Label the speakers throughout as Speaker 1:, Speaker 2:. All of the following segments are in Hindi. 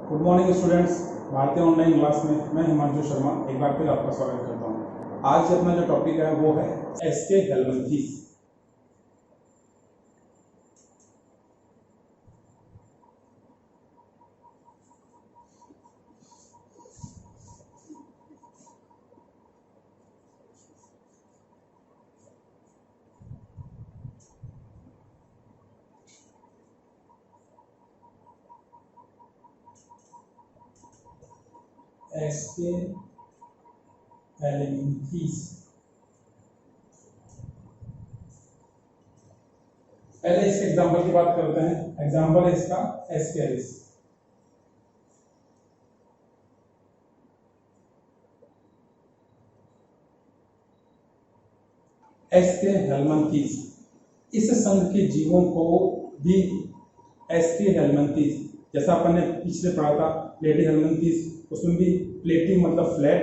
Speaker 1: Good morning students. भारतीय ऑनलाइन क्लास में मैं हिमांशु शर्मा एक बार फिर आपका स्वागत करता हूँ। आज अपना जो टॉपिक है वो है एसके हेलमंथीस। एसके हेलमंथीस, पहले इसके एग्जांपल की बात करते हैं। एग्जांपल है इसका एस्केरिस। एसके हेलमंथीस, इस संघ के जीवों को भी एसके हेलमंथीस, जैसा अपन ने पिछले पढ़ा था प्लेटी हेलमंथीस, उसमें भी प्लेटी मतलब फ्लैट,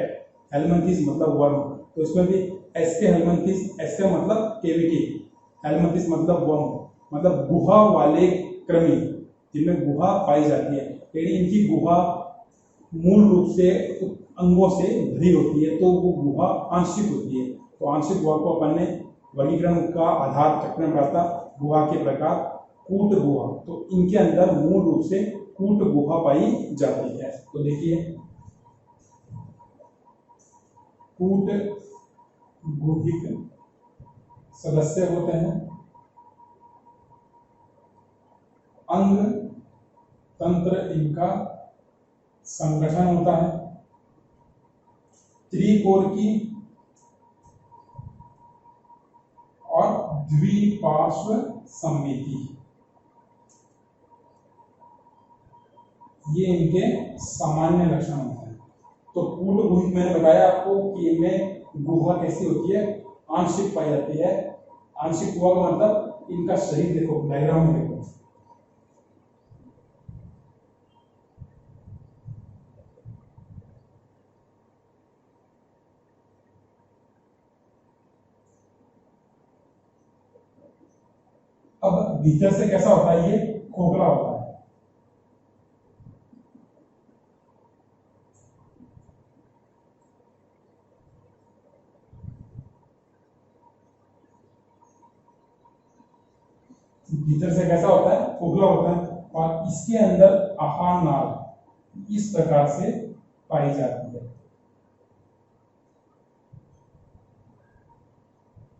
Speaker 1: हेलमंथीस मतलब वर्म, तो इसमें भी एसके हेलमंथीस, एसके मतलब केविटी, हेलमंथीस मतलब वर्म, मतलब गुहा वाले कृमि जिनमें गुहा पाई जाती है। यानी इनकी गुहा मूल रूप से अंगों से भरी होती है, तो वो गुहा आंशिक होती है। तो आंशिक गुहा को अपन ने वर्गीकरण का आधार चक्र में पढ़ा था। गुहा के प्रकार कूट गुहा, तो इनके अंदर मूल रूप से कूट गुहा पाई जाती है। तो देखिए कूट गुहिक सदस्य होते हैं, अंग तंत्र इनका संगठन होता है, त्रिकोरकी और द्विपार्श्व सममिति, ये इनके सामान्य लक्षण होते हैं। तो कूट गुहिक मैंने बताया आपको कि इनमें गुहा कैसी होती है, आंशिक पाई जाती है। आंशिक गुहा का मतलब इनका शरीर देखो, डायग्राम में देखो, अब भीतर से कैसा होता है, ये खोखला होता है। भीतर से कैसा होता है, खोखला होता है, और इसके अंदर आहार नाल इस प्रकार से पाई जाती है।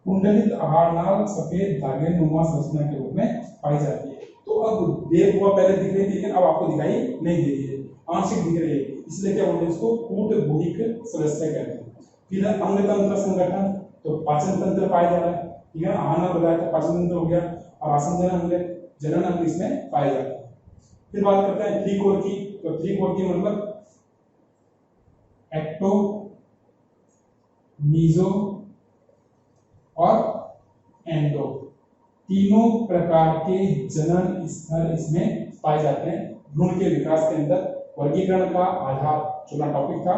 Speaker 1: कुंडलित आहार नाल सफेद धागे नुमा संरचना के रूप में पाई जाती है। तो अब देख हुआ पहले दिख रही थी, लेकिन अब आपको दिखाई नहीं दे रही है, आंशिक दिख रही है, इसलिए क्या बोलते हैं इसको कूट गुहिक सदस्य कहते हैं। फिर अंग तंत्र संगठन, तो पाचन तंत्र पाया जा रहा है, ठीक है। आहार नाल बताया था, पाचन तंत्र हो गया, और आसंजन अंग, जनन अंग इसमें पाए जाते हैं। फिर बात करते हैं त्रिकोरकी। तो त्रिकोरकी मतलब एक्टो, मीजो और एंडो, तीनों प्रकार के जनन स्तर इसमें पाए जाते हैं। भ्रूण के विकास के अंदर वर्गीकरण का आधार जो ना टॉपिक था,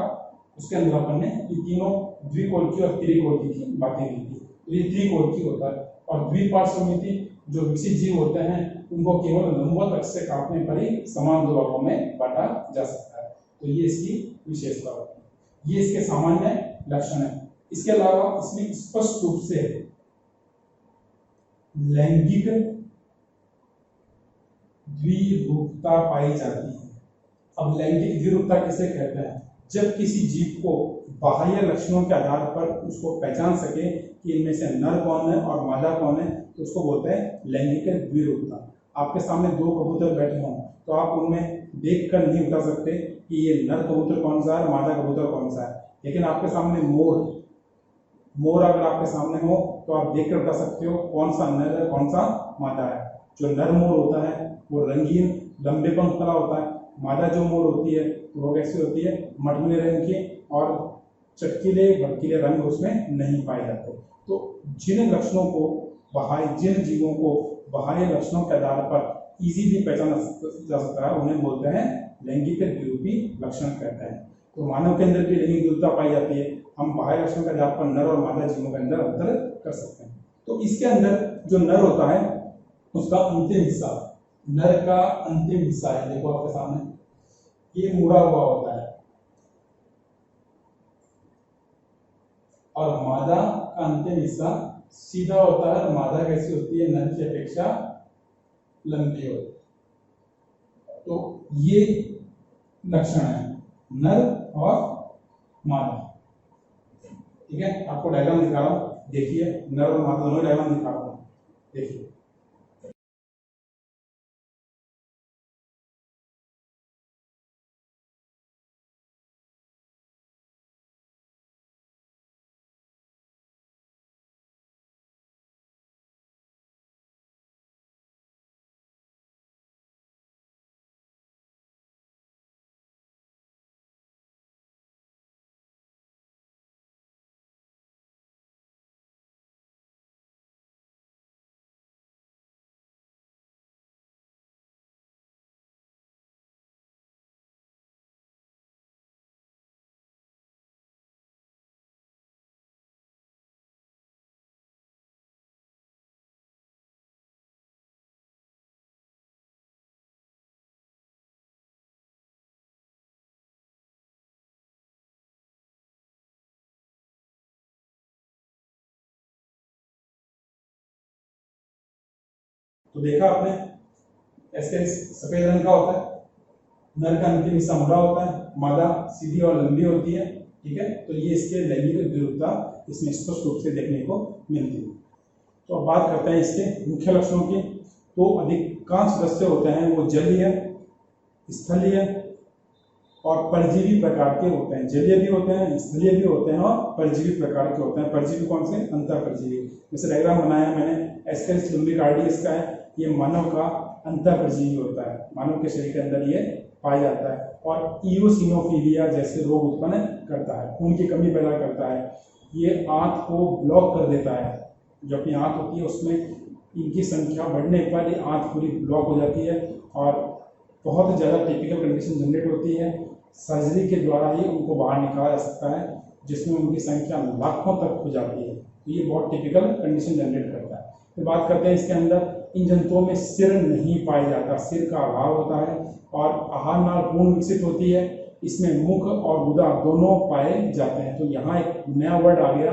Speaker 1: उसके अंदर अपन ने ये तीनों द्विकोरकी और त्रिकोरकी की बातें की थी। तो ये त्रिकोरकी होता है। और द्विपार्श्व समिति, जो विकसित जीव होते हैं उनको केवल लंबवत अक्ष से काटने पर ही समान दो भागों में बांटा जा सकता है। तो ये इसकी विशेषता होती है, ये इसके सामान्य लक्षण है। इसके अलावा इसमें स्पष्ट रूप से लैंगिक द्विरूपता पाई जाती है। अब लैंगिक द्विरूपता किसे कहते हैं, जब किसी जीव को बाह्य लक्षणों के आधार पर उसको पहचान सके कि इनमें से नर कौन है और मादा कौन है, तो उसको बोलते हैं लैंगिक द्विरूपता। आपके सामने दो कबूतर बैठे हों तो आप उनमें देखकर नहीं बता सकते कि ये नर कबूतर कौन सा है और मादा कबूतर कौन सा है, लेकिन आपके सामने मोर अगर आपके सामने हो तो आप देखकर बता सकते हो कौन सा नर है कौन सा मादा है। जो नर मोर होता है वो रंगीन लंबे पंख वाला होता है, मादा जो मोर होती है तो वो कैसी होती है, मटमैले रंग की, और चटकीले भड़कीले रंग उसमें नहीं पाए जाते। तो जिन लक्षणों को जिन जीवों को बाह्य लक्षणों के आधार पर इजीली पहचाना जा सकता है उन्हें बोलते हैं लैंगिक द्विरूपी लक्षण कहते हैं। तो मानव के अंदर भी लैंगिक द्विरूपता पाई जाती है। हम बाह्य लक्षण के आधार पर नर और मादा जीवों के अंदर अंतर कर सकते हैं। तो इसके अंदर जो नर होता है उसका अंतिम हिस्सा, नर का अंतिम हिस्सा है, देखो आपके सामने ये मुड़ा हुआ होता है, और मादा का अंतिम हिस्सा सीधा होता है। मादा कैसी होती है? नर की अपेक्षा लंबी होती है। तो ये लक्षण है नर और मादा। ठीक है, आपको डायग्राम दिखा रहा हूं, देखिए नर और मादा दोनों डायग्राम दिखा रहा हूं, देखिए। तो देखा आपने, ऐसे सफेद रंग का होता है, नर का अंतिम हिस्सा मुड़ा होता है, मादा सीधी और लंबी होती है। ठीक है, तो ये इसके लैंगिक विरुद्धता इसमें स्पष्ट रूप से देखने को मिलती है। तो अब बात करते हैं इसके मुख्य लक्षणों की। तो अधिकांश सदस्य होते हैं वो जलीय, स्थलीय और परजीवी प्रकार के होते हैं। जलीय भी होते हैं, स्थलीय भी होते हैं और परजीवी प्रकार के होते हैं। परजीवी कौन से? अंतर परजीवी। जैसे डायग्राम बनाया मैंने, एस्केरिस लुम्बिकार्डियस का है, ये मानव का अंतर परजीवी होता है, मानव के शरीर के अंदर ये पाया जाता है और इयोसिनोफिलिया जैसे रोग उत्पन्न करता है, खून की कमी पैदा करता है। ये आंत को ब्लॉक कर देता है, जो अपनी आंत होती है उसमें इनकी संख्या बढ़ने पर ये आंत पूरी ब्लॉक हो जाती है और बहुत ज़्यादा टिपिकल कंडीशन जनरेट होती है। सर्जरी के द्वारा ही उनको बाहर निकाला जा सकता है, जिसमें उनकी संख्या लाखों तक हो जाती है। तो ये बहुत टिपिकल कंडीशन जनरेट करता है। फिर बात करते हैं इसके अंदर, इन जंतुओं में सिर नहीं पाया जाता, सिर का अभाव होता है और आहार नाल पूर्ण विकसित होती है। इसमें मुख और गुदा दोनों पाए जाते हैं। तो यहाँ एक नया वर्ड आ गया,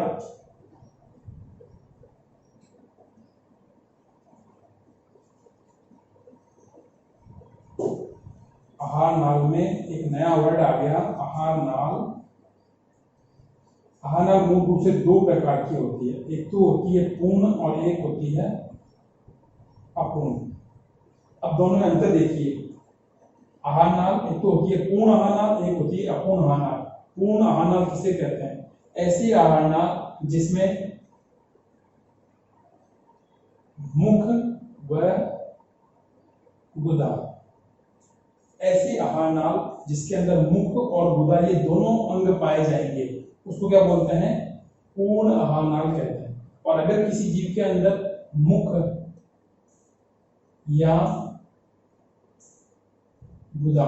Speaker 1: आहार नाल में एक नया वर्ड आ गया, आहार नाल। आहार नाल मूल रूप से दो प्रकार की होती है, एक तो होती है पूर्ण और एक होती है अपूर्ण। अब दोनों में अंतर देखिए, आहार नाल एक तो होती है पूर्ण आहार नाल, एक होती है अपूर्ण आहार नाल। पूर्ण आहार नाल किसे कहते हैं? ऐसी आहार नाल जिसमें मुख व गुदा, ऐसी आहार नाल जिसके अंदर मुख और गुदा ये दोनों अंग पाए जाएंगे, उसको क्या बोलते हैं? पूर्ण आहार नाल कहते हैं। और अगर किसी जीव के अंदर मुख या गुदा,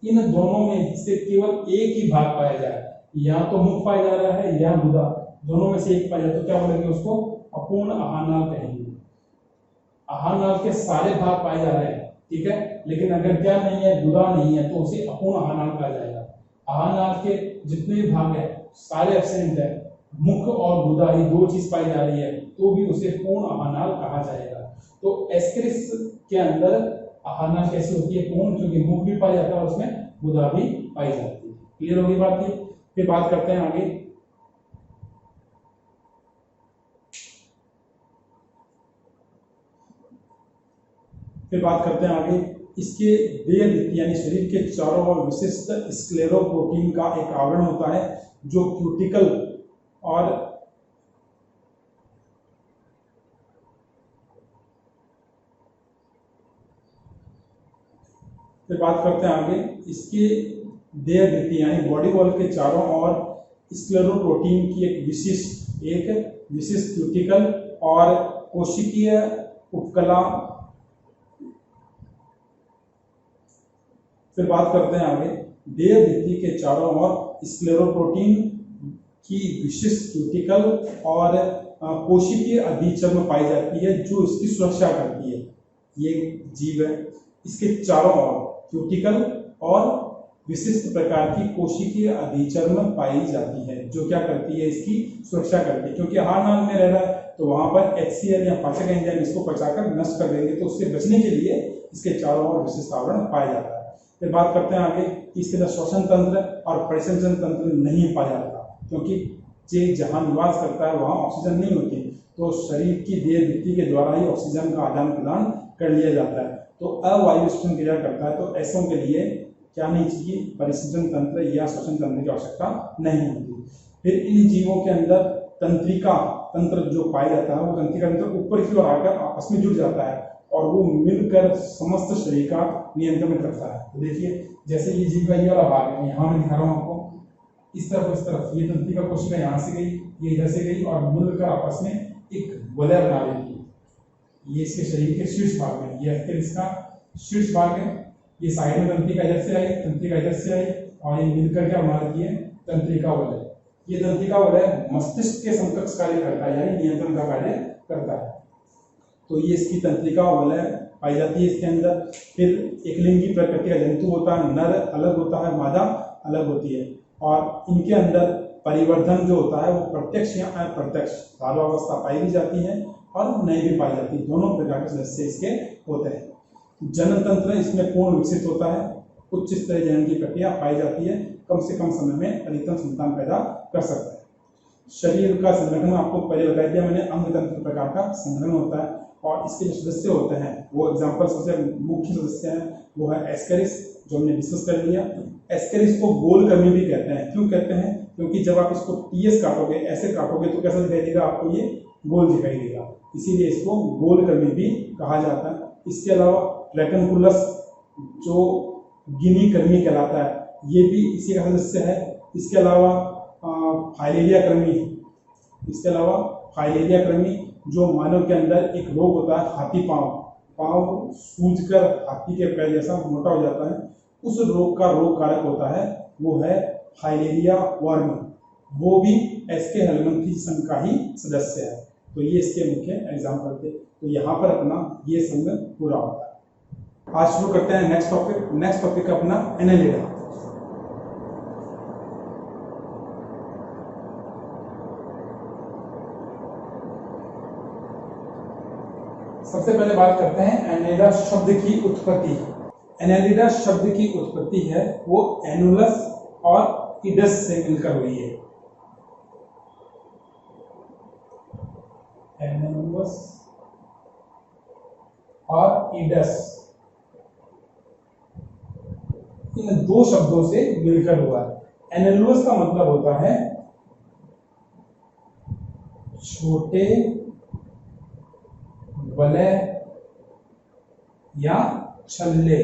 Speaker 1: इन दोनों में से केवल एक ही भाग पाया जाए, या तो मुख पाया जा रहा है या गुदा, दोनों में से एक पाया जाए, तो क्या बोलेंगे? उसको अपूर्ण आहार नाल कहेंगे। आहार नाल के सारे भाग पाए जा रहे हैं, ठीक है, लेकिन अगर क्या नहीं है, गुदा नहीं है, तो उसे अपूर्ण आहार नाल कहा जाएगा। आहार नाल के जितने भी भाग है सारे एब्सेंट है, मुख और गुदा ही दो चीज पाई जा रही है, तो भी उसे पूर्ण आहार नाल कहा जाएगा। तो एस्केरिस के अंदर आहार नाल कैसी होती है? पूर्ण, क्योंकि मुख भी पाया जाता है और उसमें गुदा भी पाई जाती है। क्लियर होगी बात ये? फिर बात करते हैं आगे, इसके देह यानी शरीर के चारों ओर विशिष्ट स्क्लेरोप्रोटीन का एक आवरण होता है, जो क्यूटिकल और फिर बात करते हैं आगे, इसके देह यानी बॉडी वॉल के चारों ओर स्क्लेरोप्रोटीन की एक विशिष्ट क्यूटिकल और कोशिकीय उपकला। फिर बात करते हैं आगे, देह भित्ति के चारों ओर स्क्लेरोप्रोटीन की विशिष्ट क्यूटिकल और कोशिकीय अधिचर्म पाई जाती है, जो इसकी सुरक्षा करती है। ये जीव है, इसके चारों ओर क्यूटिकल और विशिष्ट प्रकार की कोशिकीय अधिचर्म पाई जाती है, जो क्या करती है, इसकी सुरक्षा करती है, क्योंकि हार्ड नाल में रह रहा है तो वहां पर HCl या पाचक एंजाइम इसको पचाकर नष्ट कर देंगे, तो उससे बचने के लिए इसके चारों ओर विशिष्ट आवरण पाया जाता है। फिर बात करते हैं आगे, इसके अंदर श्वसन तंत्र और परिसंचरण तंत्र नहीं पाया जाता, क्योंकि जे जहां निवास करता है वहां ऑक्सीजन नहीं होती, तो शरीर की देह भित्ति के द्वारा ही ऑक्सीजन का आदान प्रदान कर लिया जाता है। तो अवायुष्ठन क्रिया करता है, तो ऐसों के लिए क्या नहीं चाहिए, परिसंचरण तंत्र या श्वसन तंत्र की आवश्यकता नहीं होती। फिर इन जीवों के अंदर तंत्रिका तंत्र जो पाया जाता है, वो तंत्रिका तंत्र ऊपर की ओर आकर आपस में जुड़ जाता है और वो मिलकर समस्त शरीर का नियंत्रण करता है। तो देखिए, जैसे ये जीव का ये वाला भाग है, यहाँ मैं दिखा रहा हूँ आपको, इस तरफ ये तंत्रिका कोशिका यहाँ से गई, ये इधर से गई और मिलकर आपस में एक वलय बना लेती है। ये इसके शरीर के शीर्ष भाग में, ये फिर इसका शीर्ष भाग है, ये साइड में तंत्रिका इधर से आई, तंत्रिका इधर से आई और ये मिलकर क्या बना लेती है, तंत्रिका वलय। ये तंत्रिका वलय मस्तिष्क के समकक्ष कार्य करता है, यानी नियंत्रण का कार्य करता है। तो ये इसकी तंत्रिका वलय पाई जाती है इसके अंदर। फिर एकलिंगी प्रकृति का जंतु होता है, नर अलग होता है, मादा अलग होती है, और इनके अंदर परिवर्धन जो होता है वो प्रत्यक्ष या अप्रत्यक्ष बाल्यावस्था पाई भी जाती है और नहीं भी पाई जाती, दोनों प्रकार के सदस्य इसके होते हैं। जनन तंत्र इसमें पूर्ण विकसित होता है, उच्च स्तरीय जनन की प्रक्रिया पाई जाती है, कम से कम समय में अधिकतम संतान पैदा कर सकता है। शरीर का संगठन आपको पहले बता दिया मैंने, अंग तंत्र प्रकार का संगठन होता है और इसके जो सदस्य होते हैं वो एग्जाम्पल सबसे मुख्य सदस्य हैं वो है एस्केरिस, जो हमने डिस्कस कर लिया। एस्केरिस को गोलकर्मी भी कहते हैं, क्यों कहते हैं, क्योंकि जब आप इसको टीएस काटोगे, ऐसे काटोगे तो कैसा दिखाई देगा आपको, ये गोल दिखाई देगा, इसीलिए इसको गोलकर्मी भी कहा जाता है। इसके अलावा ट्रैकेंकुलस जो गिनी कर्मी कहलाता है, ये भी इसी का सदस्य है। इसके अलावा फाइलेरिया कर्मी, इसके अलावा फाइलेरिया कर्मी जो मानव के अंदर एक रोग होता है हाथी पांव सूजकर हाथी के पैर जैसा मोटा हो जाता है, उस रोग का रोग कारक होता है, वो है फाइलेरिया वर्म, वो भी एसके हेलमंथी संघ का ही सदस्य है। तो ये इसके मुख्य एग्जाम्पल थे। तो यहाँ पर अपना ये संघ पूरा होता है। आज शुरू करते हैं नेक्स्ट टॉपिक। नेक्स्ट टॉपिक अपना एनेलिडा। सबसे पहले बात करते हैं एनेलिडा शब्द की उत्पत्ति। एनेलिडा शब्द की उत्पत्ति है वो एनुलस और इडस से मिलकर हुई है। एनुलस और इडस, इन दो शब्दों से मिलकर हुआ है। एनुलस का मतलब होता है छोटे वलय या छल्ले,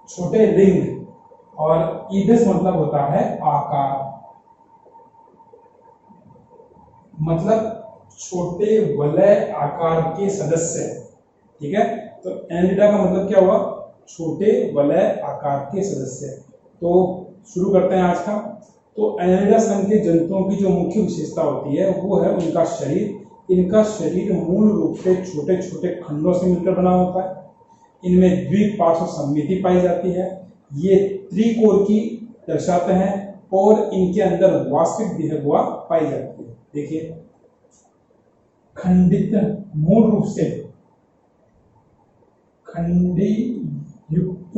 Speaker 1: छोटे रिंग, और ईडस मतलब होता है आकार, मतलब छोटे वलय आकार के सदस्य। ठीक है, तो एनेलिडा का मतलब क्या हुआ, छोटे वलय आकार के सदस्य। तो शुरू करते हैं आज का। तो एनेलिडा संघ के जंतुओं की जो मुख्य विशेषता होती है वो है उनका शरीर। इनका शरीर मूल रूप से छोटे छोटे खंडों से मिलकर बना होता है। इनमें द्विपार्श्व सममिति पाई जाती है, ये त्रिकोण की दर्शाते हैं और इनके अंदर वास्तविक देहगुहा पाई जाती है। देखिए, खंडित मूल रूप से खंडी युक्त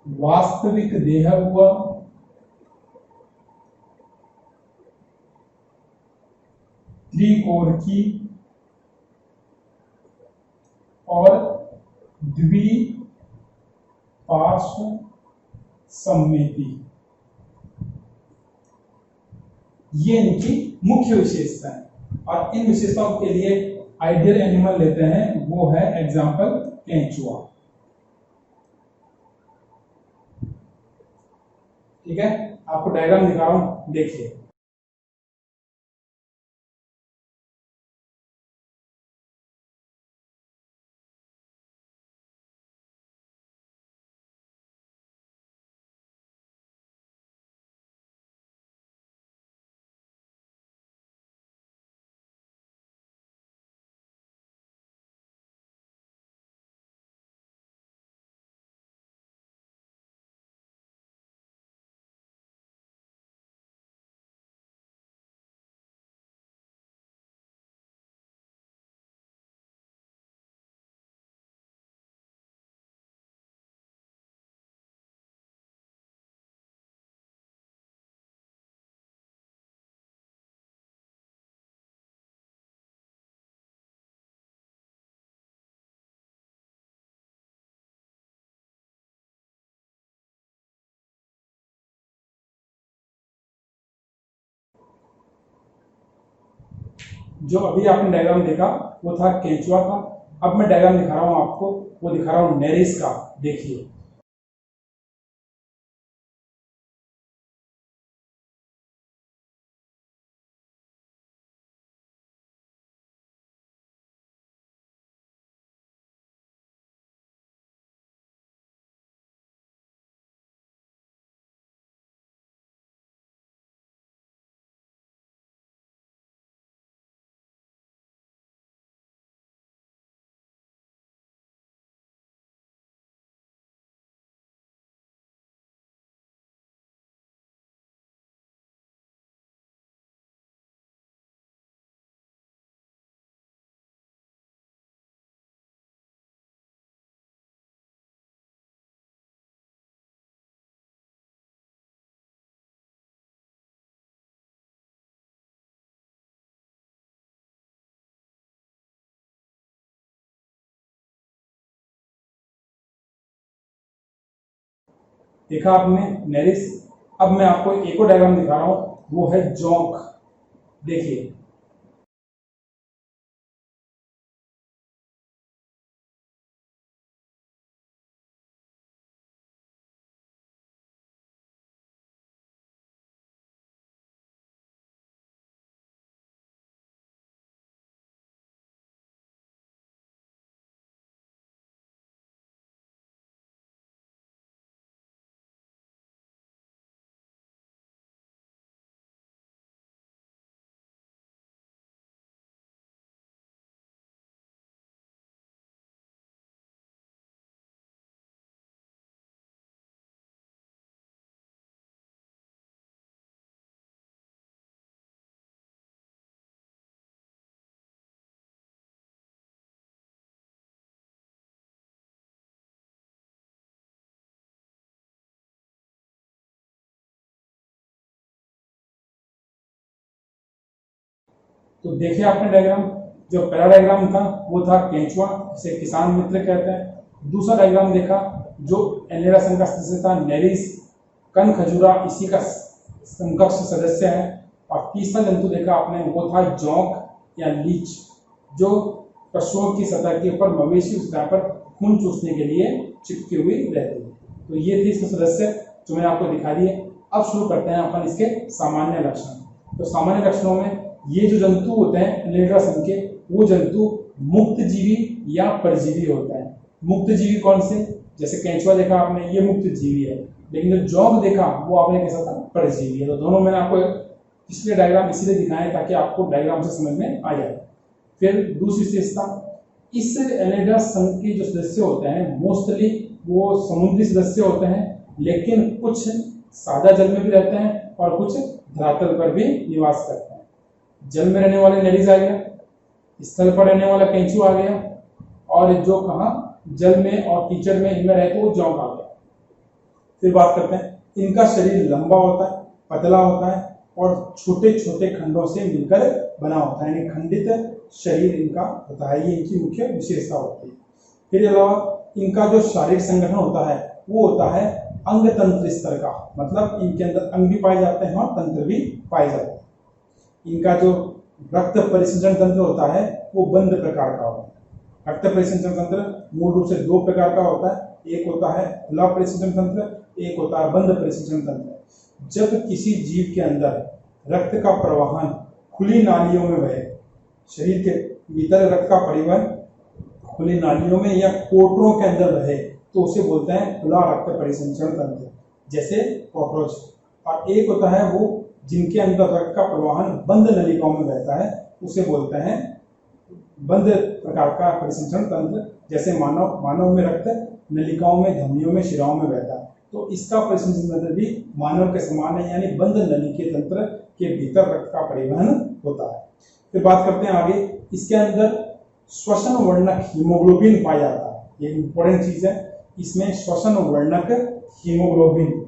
Speaker 1: वास्तविक देहगुहा, त्रिकोण की और द्विपार्श्व सममिति, ये इनकी मुख्य विशेषता है। और इन विशेषताओं के लिए आइडियल एनिमल लेते हैं, वो है एग्जाम्पल केंचुआ। ठीक है, आपको डायग्राम दिखा रहा हूं, देखिए। जो अभी आपने डायग्राम देखा वो था केंचुआ का। अब मैं डायग्राम दिखा रहा हूँ आपको, वो दिखा रहा हूँ नेरिस का। देखिए देखा आपने नेरिस। अब मैं आपको एक और डायग्राम दिखा रहा हूँ, वो है जोंक। देखिए तो देखिए आपने डायग्राम, जो पहला डायग्राम था वो था केंचुआ, जिसे किसान मित्र कहते हैं। दूसरा डायग्राम देखा जो एनेरा संघ का सदस्य था नेरिस, कन खजूरा इसी का समकक्ष सदस्य है। और तीसरा जंतु देखा आपने वो था जोंक या लीच, जो पशुओं की सतह के ऊपर, मवेशी की सतह पर खून चूसने के लिए चिपकी हुई रहती है। तो ये थे इसके सदस्य जो मैंने आपको दिखा दिए। अब शुरू करते हैं अपन इसके सामान्य लक्षण। तो सामान्य लक्षणों में ये जो जंतु होते हैं एनेरा संघ के, वो जंतु मुक्त जीवी या परजीवी होते हैं। मुक्त जीवी कौन से? जैसे केंचुआ देखा आपने, ये मुक्त जीवी है, लेकिन जो जोंक देखा वो आपने कैसा था? परजीवी है। तो दोनों मैंने आपको पिछले डायग्राम इसीलिए दिखाए ताकि आपको डायग्राम से समझ में आ जाए। फिर दूसरी विशेषता, इस एनेरा संघ के जो सदस्य होते हैं मोस्टली वो समुद्री सदस्य होते हैं, लेकिन कुछ सादा जल में भी रहते हैं और कुछ धरातल पर भी निवास करते हैं। जल में रहने वाले नेरिस आ गया, स्थल पर रहने वाला केंचुआ आ गया, और जो कहा जल में और कीचड़ में इनमें रहते वो जोंक आ गया। फिर बात करते हैं, इनका शरीर लंबा होता है, पतला होता है और छोटे छोटे खंडों से मिलकर बना होता है, यानी खंडित शरीर इनका होता है। ये इनकी मुख्य विशेषता होती है। फिर अलावा इनका जो शारीरिक संगठन होता है वो होता है अंग तंत्र स्तर का, मतलब इनके अंदर अंग भी पाए जाते हैं और तंत्र भी पाए जाते हैं। इनका जो रक्त परिसंचरण तंत्र होता है वो बंद प्रकार का होता है। रक्त परिसंचरण तंत्र मूल रूप से दो प्रकार का होता है, एक होता है खुला परिसंचरण तंत्र, एक होता है बंद परिसंचरण तंत्र। जब किसी जीव के अंदर रक्त का प्रवाहन खुली नालियों में बहे, शरीर के भीतर रक्त का परिवहन खुली नालियों में या कोटरों के अंदर बहे, तो उसे बोलते हैं खुला रक्त परिसंचरण तंत्र, जैसे कॉकरोच। और एक होता है वो जिनके अंदर रक्त का प्रवाहन बंद नलिकाओं में बहता है, उसे बोलते हैं बंद प्रकार का परिसंचरण तंत्र, जैसे मानव में रक्त नलिकाओं में, धमनियों में, शिराओं में बहता है। तो इसका परिसंचरण तंत्र भी मानव के समान है, यानी बंद नलिके तंत्र के भीतर रक्त का परिवहन होता है। फिर बात करते हैं आगे, इसके अंदर श्वसन वर्णक हीमोग्लोबिन पाया जाता है। ये इंपॉर्टेंट चीज है, इसमें श्वसन वर्णक हीमोग्लोबिन।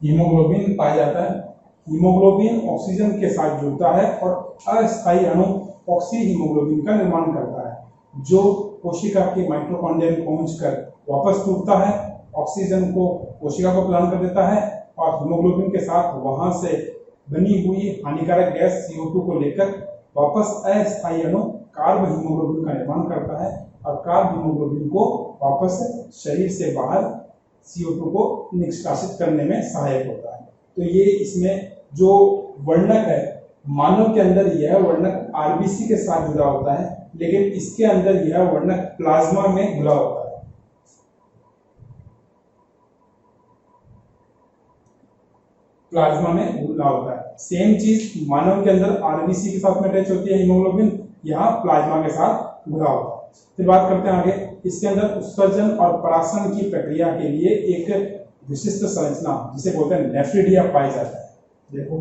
Speaker 1: हीमोग्लोबिन पाया जाता है। हीमोग्लोबिन ऑक्सीजन के साथ जुड़ता है और अस्थायी अणु ऑक्सी हीमोग्लोबिन का निर्माण करता है। जो कोशिका के माइटोकॉन्ड्रिया में पहुंचकर वापस टूटता है, ऑक्सीजन को कोशिका को प्रदान कर देता है और हीमोग्लोबिन के साथ वहां से बनी हुई हानिकारक गैस CO2 को लेकर वापस अस्थायी अणु कार्ब हीमोग्लोबिन का निर्माण करता है और कार्ब हीमोग्लोबिन को वापस शरीर से बाहर CO2 को निष्कासित करने में सहायक होता है। तो ये इसमें जो वर्णक है, मानव के अंदर यह वर्णक RBC के साथ जुड़ा होता है, लेकिन इसके अंदर यह वर्णक प्लाज्मा में घुला होता है। प्लाज्मा में घुला होता है। सेम चीज मानव के अंदर RBC के साथ में अटैच होती है हीमोग्लोबिन, यहाँ प्लाज्मा के साथ घुला होता है। फिर बात करते हैं आगे, इसके अंदर उत्सर्जन और परासरण की प्रक्रिया के लिए एक विशिष्ट संरचना जिसे बोलते हैं नेफ्रिडिया पाई जाता है। देखो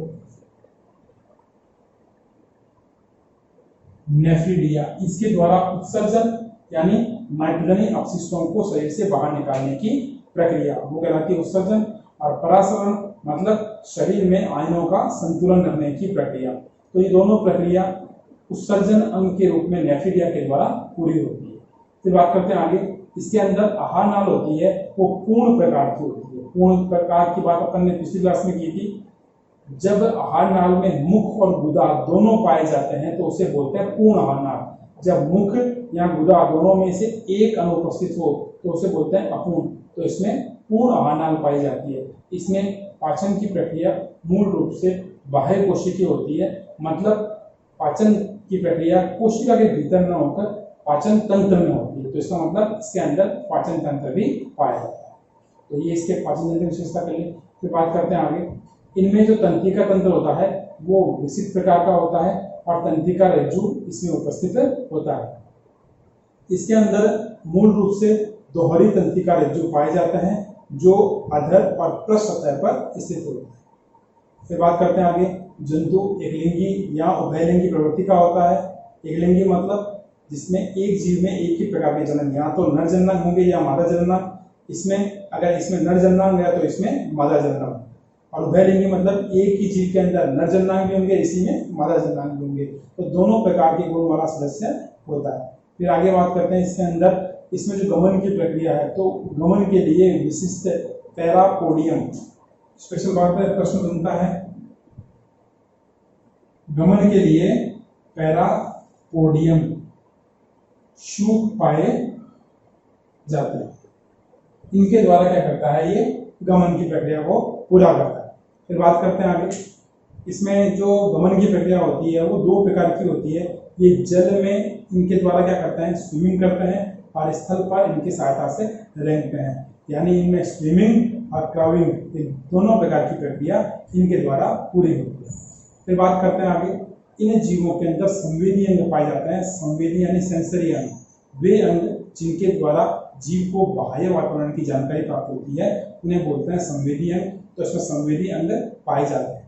Speaker 1: नेफ्रिडिया, इसके द्वारा उत्सर्जन यानी नाइट्रोजनी अपशिष्टों को शरीर से बाहर निकालने की प्रक्रिया वो कहलाती है उत्सर्जन, और परासरण मतलब शरीर में आयनों का संतुलन रखने की प्रक्रिया। तो ये दोनों प्रक्रिया उत्सर्जन अंग के रूप में नेफ्रिडिया के द्वारा पूरी होती है। फिर बात करते हैं आगे, इसके अंदर आहार नाल होती है वो पूर्ण प्रकार की होती है। पूर्ण प्रकार की बात अपन ने पिछली क्लास में की थी। जब आहार नाल में मुख और गुदा दोनों पाए जाते हैं तो उसे बोलते हैं पूर्ण आहार नाल। जब मुख या गुदा दोनों में से एक अनुपस्थित हो तो उसे बोलते हैं अपूर्ण। तो इसमें पूर्ण आहार नाल पाई जाती है। इसमें पाचन की प्रक्रिया मूल रूप से बाह्य कोशिकीय होती है, मतलब पाचन की प्रक्रिया कोशिका के भीतर न होकर पाचन तंत्र में होती है। तो इसका मतलब इसके अंदर पाचन तंत्र भी पाया जाता है। तो ये इसके पाचन तंत्र की विशेषता के लिए। फिर बात करते हैं आगे, इनमें जो तंत्रिका तंत्र होता है वो विशिष्ट प्रकार का होता है और तंत्रिका रज्जु इसमें उपस्थित होता है। इसके अंदर मूल रूप से दोहरी तंत्रिका रज्जु पाए जाते हैं जो अधर और पृष्ठ सतह पर स्थित होता है। फिर बात करते हैं आगे, जंतु एकलिंगी या उभयलिंगी प्रवृत्ति का होता है। एकलिंगी मतलब जिसमें एक जीव में एक ही प्रकार के जनन, या तो नर जननांग होंगे या मादा जननांग। इसमें अगर इसमें नर जननांग है तो इसमें मादा जननांग। और उभयलिंगी मतलब एक ही जीव के अंदर नर जननांग भी होंगे, इसी में मादा जननांग भी होंगे। तो दोनों प्रकार के गुण वाला सदस्य होता है। फिर आगे बात करते हैं, इसके अंदर इसमें जो गमन की प्रक्रिया है तो गमन के लिए विशिष्ट पैरापोडियम स्पेशल बात है, प्रश्न बनता है गमन के लिए पैरापोडियम शूक पाए जाते हैं। इनके द्वारा क्या करता है, ये गमन की प्रक्रिया को पूरा करता है। फिर बात करते हैं आगे, इसमें जो गमन की प्रक्रिया होती है वो दो प्रकार की होती है। ये जल में इनके द्वारा क्या करते हैं, स्विमिंग करते हैं, और स्थल पर इनकी सहायता से रेंगते हैं। यानी इनमें स्विमिंग और क्रॉविंग ये दोनों प्रकार की प्रक्रिया इनके द्वारा पूरी होती है। फिर बात करते हैं आगे, इन जीवों के अंदर संवेदी अंग पाए जाते हैं। संवेदी यानी सेंसरी अंग, वे अंग जिनके द्वारा जीव को बाह्य वातावरण की जानकारी प्राप्त होती है उन्हें बोलते हैं संवेदी अंग। तो इसमें संवेदी अंग पाए जाते हैं।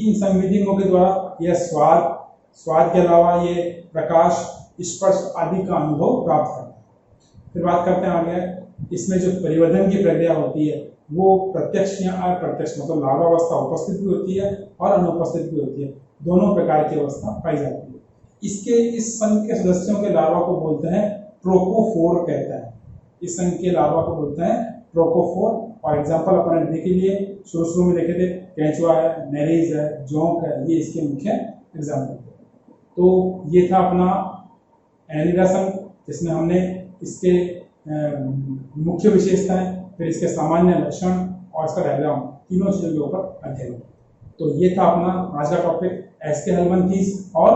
Speaker 1: इन संवेदी अंगों के द्वारा यह स्वाद के अलावा ये प्रकाश, स्पर्श आदि का अनुभव प्राप्त करता है। फिर बात करते हैं आगे, इसमें जो परिवर्धन की प्रक्रिया होती है वो प्रत्यक्ष या अप्रत्यक्ष मतलब लार्वावस्था उपस्थित भी होती है और अनुपस्थित भी होती है। दोनों प्रकार की अवस्था पाई जाती है। इसके इस संघ के सदस्यों के लार्वा को बोलते हैं ट्रोकोफोर कहते हैं। इस संघ के लार्वा को बोलते हैं ट्रोकोफोर। फॉर एग्जाम्पल अपन देखे लिए शुरू में देखे थे, केंचुआ है, नेरीज है, जोंक है, ये इसके मुख्य एग्जाम्पल। तो ये था अपना एनिलिडा संघ, जिसमें हमने इसके मुख्य विशेषताएं, फिर इसके सामान्य लक्षण और इसका डायग्राम, तीनों चीजों के ऊपर अध्ययन। तो ये था अपना आज का टॉपिक, एस्केहेलमंथीज और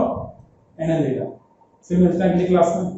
Speaker 1: एनिलिडा। फिर मिलते हैं अगली क्लास में।